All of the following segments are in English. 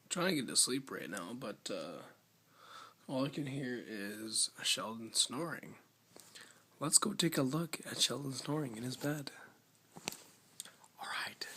Trying to get to sleep right now, but all I can hear is Sheldon snoring. Let's go take a look at Sheldon snoring in his bed. Alright.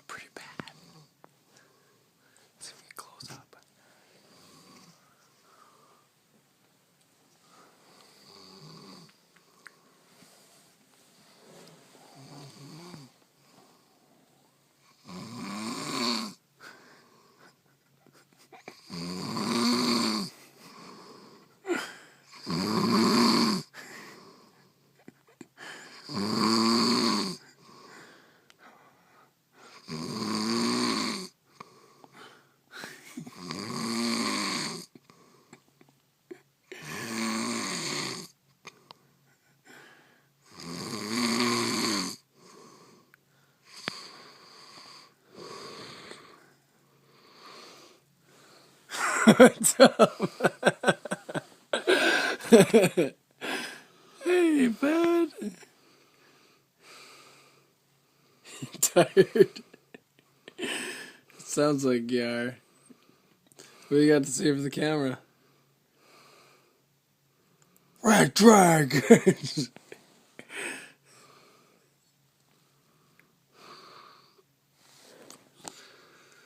Pretty bad. Let's see if we can close up. What's up? Hey, bud. Tired? Sounds like you are. What do you got to say for the camera? Red dragons!